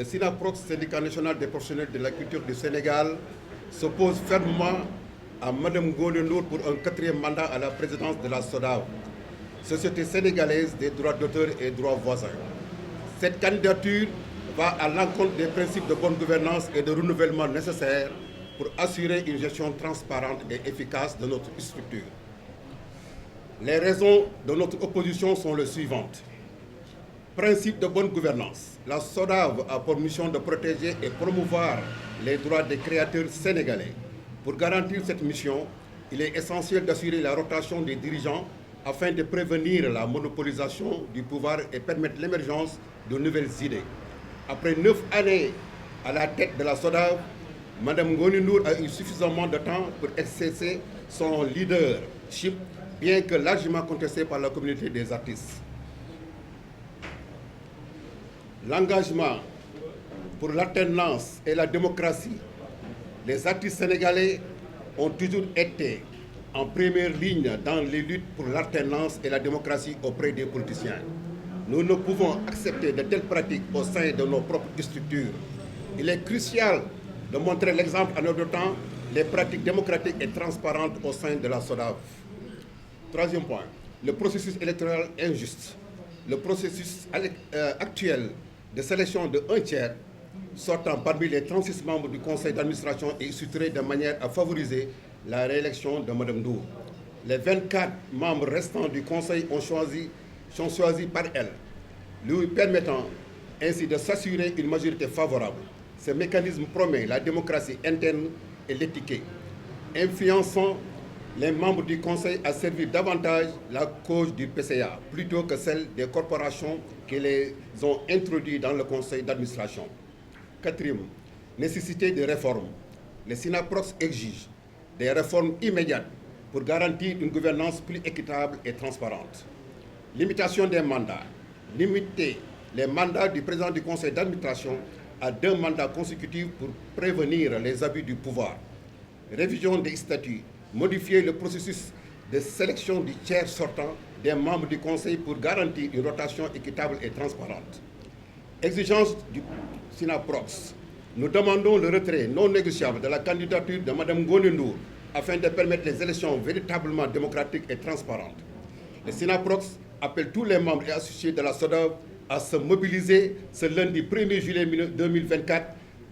Le SYNAPROX, syndicat national des professionnels de la culture du Sénégal, s'oppose fermement à Mme Ngoné Ndour pour un 4e mandat à la présidence de la SODAV, Société sénégalaise des droits d'auteur et droits voisins. Cette candidature va à l'encontre des principes de bonne gouvernance et de renouvellement nécessaires pour assurer une gestion transparente et efficace de notre structure. Les raisons de notre opposition sont les suivantes. Principe de bonne gouvernance. La SODAV a pour mission de protéger et promouvoir les droits des créateurs sénégalais. Pour garantir cette mission, il est essentiel d'assurer la rotation des dirigeants afin de prévenir la monopolisation du pouvoir et permettre l'émergence de nouvelles idées. Après 9 années à la tête de la SODAV, Mme Ngoné Ndour a eu suffisamment de temps pour exercer son leadership, bien que largement contesté par la communauté des artistes. L'engagement pour l'alternance et la démocratie. Les artistes sénégalais ont toujours été en première ligne dans les luttes pour l'alternance et la démocratie auprès des politiciens. Nous ne pouvons accepter de telles pratiques au sein de nos propres structures. Il est crucial de montrer l'exemple en adoptant les pratiques démocratiques et transparentes au sein de la SODAV. Troisième point, le processus électoral injuste. Le processus actuel de sélection de 1/3 sortant parmi les 36 membres du conseil d'administration est structuré de manière à favoriser la réélection de Mme Ndour. Les 24 membres restants du conseil sont choisis par elle, lui permettant ainsi de s'assurer une majorité favorable. Ce mécanisme promet la démocratie interne et l'éthique, influençant les membres du conseil à servir davantage la cause du PCA plutôt que celle des corporations qui les ont introduits dans le conseil d'administration. Quatrième, nécessité de réformes. Le SYNAPROX exige des réformes immédiates pour garantir une gouvernance plus équitable et transparente. Limitation des mandats. Limiter les mandats du président du conseil d'administration à 2 mandats consécutifs pour prévenir les abus du pouvoir. Révision des statuts. Modifier le processus de sélection du tiers sortant des membres du conseil pour garantir une rotation équitable et transparente. Exigence du SYNAPROX. Nous demandons le retrait non négociable de la candidature de Mme Ngoné Ndour afin de permettre les élections véritablement démocratiques et transparentes. Le SYNAPROX appelle tous les membres et associés de la SODAV à se mobiliser ce lundi 1er juillet 2024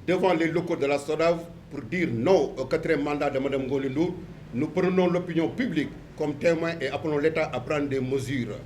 devant les locaux de la SODAV pour dire non au 4e mandat de Mme Ngoné Ndour. Nous prenons l'opinion publique comme témoin et appelons l'État à prendre des mesures.